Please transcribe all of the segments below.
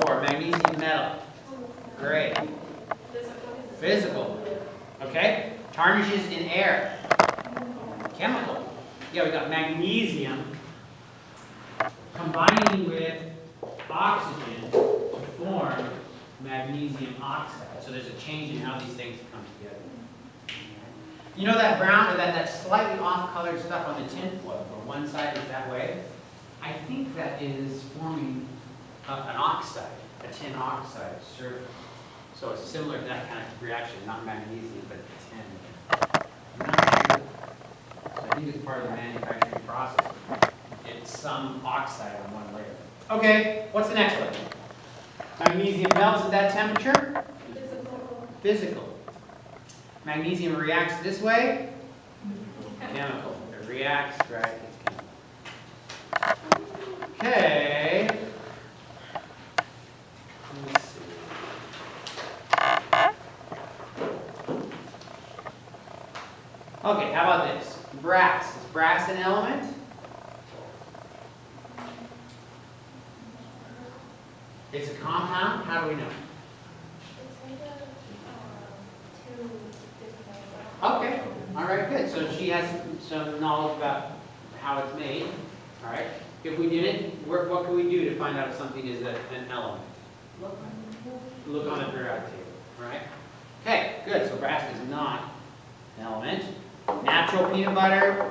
Or magnesium metal. Great. Physical. Okay. Tarnishes in air. Chemical. Yeah, we got magnesium combining with oxygen to form magnesium oxide. So there's a change in how these things come together. You know that brown, or that slightly off-colored stuff on the tin foil, where one side is that way? I think that is forming an oxide, a tin oxide surface. So it's similar to that kind of reaction, not magnesium, but tin. I'm not sure. So I think it's part of the manufacturing process. It's some oxide on one layer. Okay, what's the next one? Magnesium melts at that temperature? Physical. Physical. Magnesium reacts this way? Chemical. It reacts, right? It's chemical. Okay. Let's see. Okay, how about this? Brass. Is brass an element? It's a compound? How do we know? It's made of two different metals. Okay, all right, good. So she has some knowledge about how it's made. All right. If we didn't, what can we do to find out if something is an element? Look on the periodic table, right? Okay, good. So brass is not an element. Natural peanut butter,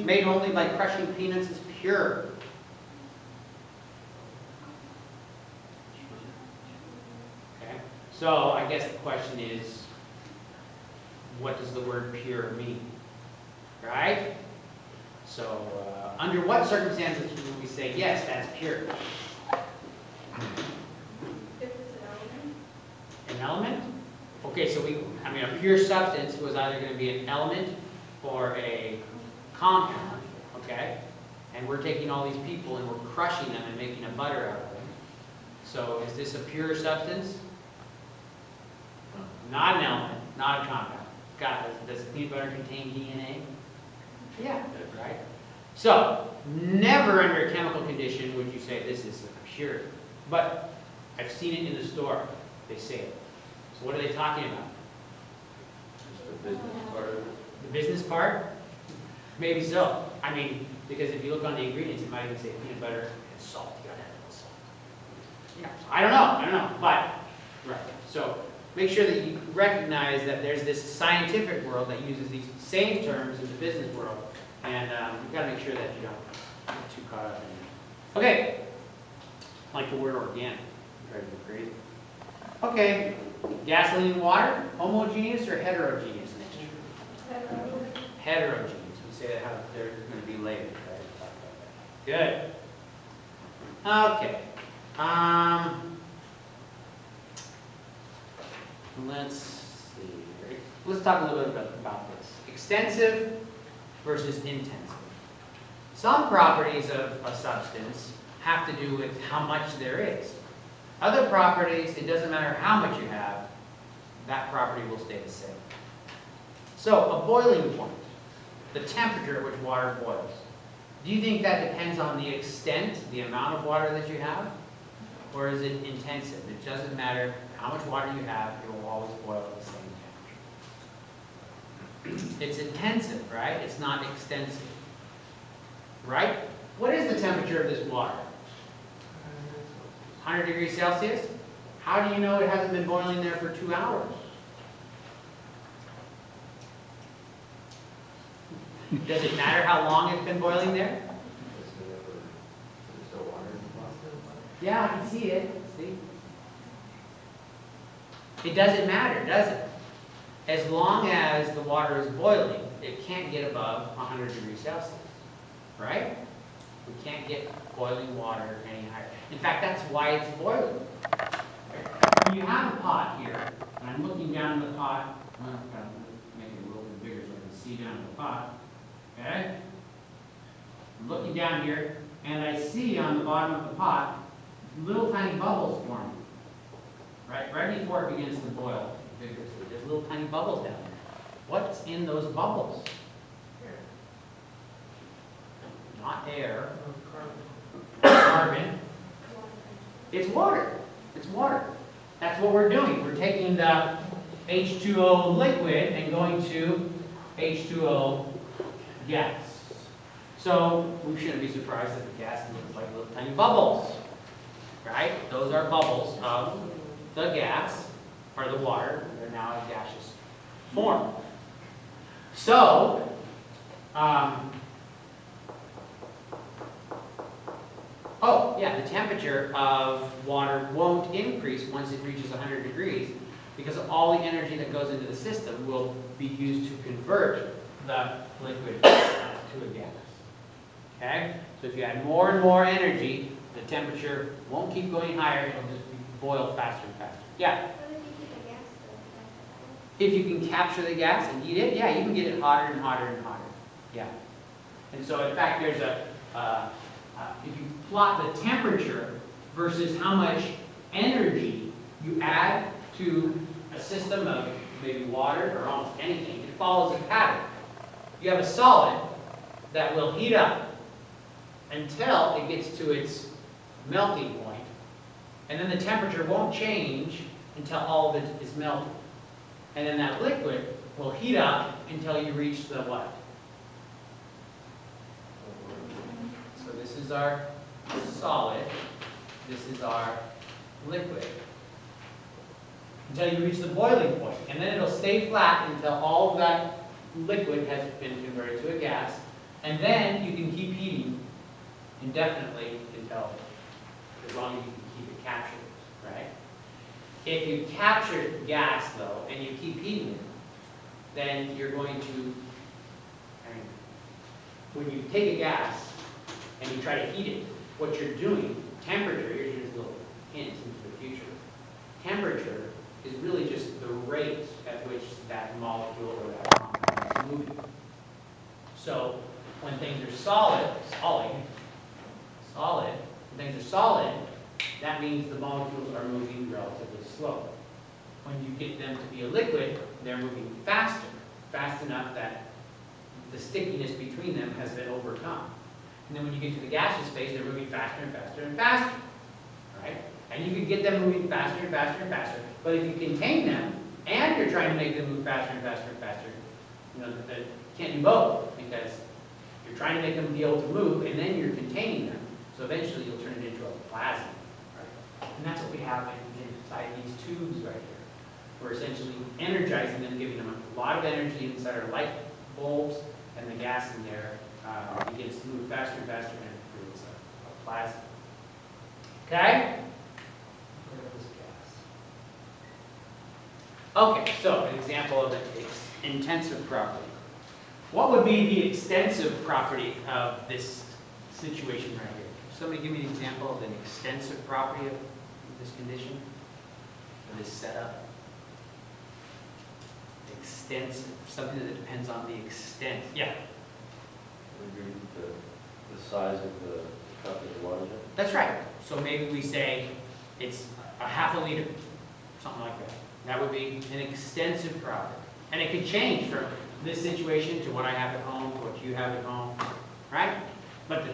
made only by crushing peanuts, is pure. Okay. So I guess the question is, what does the word pure mean? Right? So under what circumstances would we say, yes, that's pure? If it's an element. An element? Okay, so a pure substance was either going to be an element or a compound, okay? And we're taking all these people and we're crushing them and making a butter out of them. So is this a pure substance? Not an element, not a compound. Does peanut butter contain DNA? Yeah, it does, right? So, never under a chemical condition would you say this is pure. But I've seen it in the store. They say it. So what are they talking about? Just the business part. The business part? Maybe so. I mean, because if you look on the ingredients, it might even say peanut butter and salt. You gotta have a little salt. Yeah. So I don't know. But, right. So, make sure that you recognize that there's this scientific world that uses these same terms in the business world. And you've got to make sure that you don't get too caught up in it. Okay. Like the word organic. Drives me crazy. Okay. Gasoline and water, homogeneous or heterogeneous mixture? Heterogeneous. We say that how they're going to be labeled. Right? Good. Okay. Let's see. Let's talk a little bit about this. Extensive versus intensive. Some properties of a substance have to do with how much there is. Other properties, it doesn't matter how much you have, that property will stay the same. So, a boiling point, the temperature at which water boils. Do you think that depends on the extent, the amount of water that you have? Or is it intensive? It doesn't matter how much water you have, it will always boil at the same temperature. It's intensive, right? It's not extensive. Right? What is the temperature of this water? 100 degrees Celsius? How do you know it hasn't been boiling there for 2 hours? Does it matter how long it's been boiling there? Yeah, I can see it. See? It doesn't matter, does it? As long as the water is boiling, it can't get above 100 degrees Celsius. Right? We can't get boiling water any higher. In fact, that's why it's boiling. When you have a pot here, and I'm looking down in the pot, well, I've got to make it a little bit bigger so I can see down in the pot. Okay? I'm looking down here, and I see on the bottom of the pot little tiny bubbles forming. Right before it begins to boil vigorously, there's little tiny bubbles down there. What's in those bubbles? Not air. Carbon. It's water. It's water. That's what we're doing. We're taking the H2O liquid and going to H2O gas. So we shouldn't be surprised that the gas looks like little tiny bubbles, right? Those are bubbles of the gas, or the water. They're now in gaseous form. So, oh, yeah, the temperature of water won't increase once it reaches 100 degrees because all the energy that goes into the system will be used to convert the liquid to a gas. Okay? So if you add more and more energy, the temperature won't keep going higher, it'll just boil faster and faster. Yeah? What if you keep the gas though? If you can capture the gas and heat it, yeah, you can get it hotter and hotter and hotter. Yeah. And so, in fact, there's if you plot the temperature versus how much energy you add to a system of maybe water or almost anything, it follows a pattern. You have a solid that will heat up until it gets to its melting point, and then the temperature won't change until all of it is melted. And then that liquid will heat up until you reach the what? So this is our solid, this is our liquid. Until you reach the boiling point. And then it'll stay flat until all of that liquid has been converted to a gas. And then you can keep heating indefinitely until, as long as you can keep it captured, right? If you capture gas, though, and you keep heating it, then you're going to, when you take a gas and you try to heat it, what you're doing, temperature, here's just a little hint into the future. Temperature is really just the rate at which that molecule or that compound is moving. So when things are solid, when things are solid, that means the molecules are moving relatively slow. When you get them to be a liquid, they're moving faster, fast enough that the stickiness between them has been overcome. And then when you get to the gaseous phase, they're moving faster and faster and faster, right? And you can get them moving faster and faster and faster. But if you contain them, and you're trying to make them move faster and faster and faster, you know, you can't do both, because you're trying to make them be able to move, and then you're containing them. So eventually you'll turn it into a plasma, right? And that's what we have inside these tubes right here. We're essentially energizing them, giving them a lot of energy inside our light bulbs, and the gas in there begins to move faster and faster, and it creates a plasma. Okay? Okay, so an example of an intensive property. What would be the extensive property of this situation right here? Somebody give me an example of an extensive property of this condition, of this setup. Extensive, something that depends on the extent. Yeah? The size of the cup is larger? That's right. So maybe we say it's a half a liter, something like that. That would be an extensive property. And it could change from this situation to what I have at home, to what you have at home, right? But the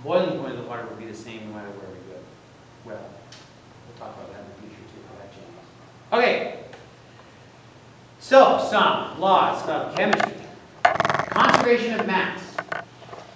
boiling point of the water would be the same no matter where we go. Well, we'll talk about that in the future too, how that changes. Okay. So, some laws of chemistry. Conservation of mass.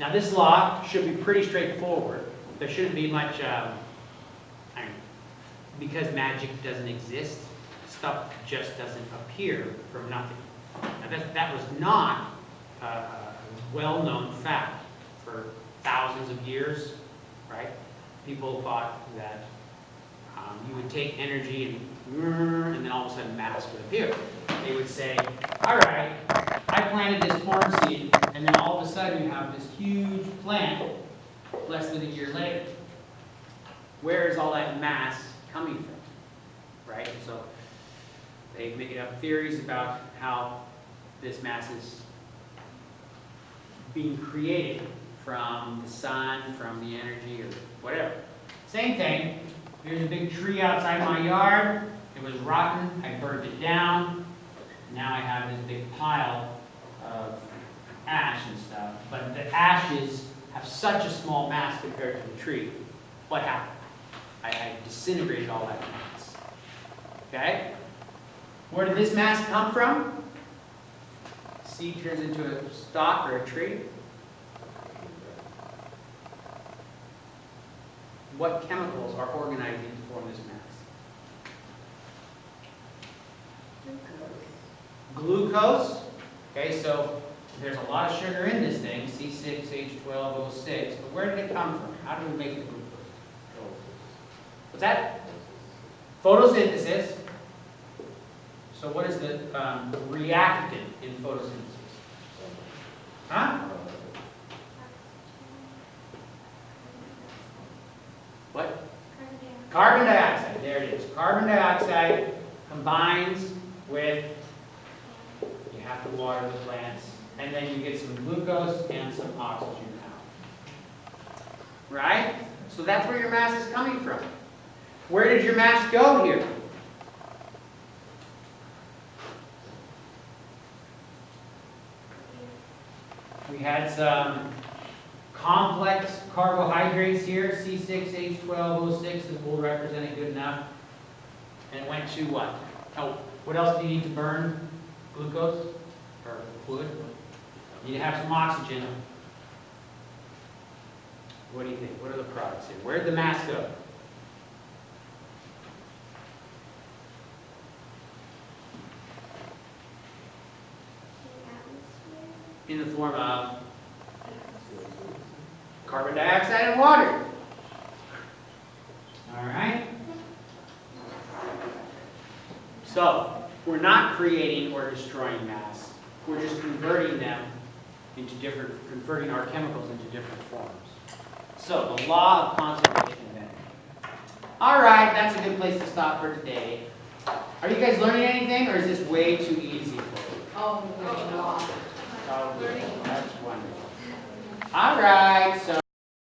Now this law should be pretty straightforward. There shouldn't be much, because magic doesn't exist, stuff just doesn't appear from nothing. Now that was not a well-known fact for thousands of years, right? People thought that you would take energy and then all of a sudden mass would appear. They would say, all right, I planted this corn seed, and then all of a sudden you have this huge plant less than a year later. Where is all that mass coming from, right? So they make up theories about how this mass is being created from the sun, from the energy, or whatever. Same thing. Here's a big tree outside my yard. It was rotten. I burned it down. Now I have this big pile of ash and stuff. But the ashes have such a small mass compared to the tree. What happened? I disintegrated all that mass. Okay? Where did this mass come from? Seed turns into a stalk or a tree. What chemicals are organizing to form this mass? Glucose. Okay, so there's a lot of sugar in this thing, C6H12O6, but where did it come from? How do we make the glucose? What's that? Photosynthesis. So what is the reactant in photosynthesis? Huh? What? Carbon dioxide. There it is. Carbon dioxide combines with, you have to water the plants, and then you get some glucose and some oxygen out. Right? So that's where your mass is coming from. Where did your mass go here? We had some complex carbohydrates here, C6H12O6 will represent it good enough. And it went to what? Oh, what else do you need to burn? Glucose? Or fluid? You need to have some oxygen. What do you think? What are the products here? Where did the mass go? In the form of carbon dioxide and water. All right? So, we're not creating or destroying mass. We're just converting them into converting our chemicals into different forms. So, the law of conservation of energy. All right, that's a good place to stop for today. Are you guys learning anything, or is this way too easy for you? Oh, no. Oh, that's wonderful. All right, so.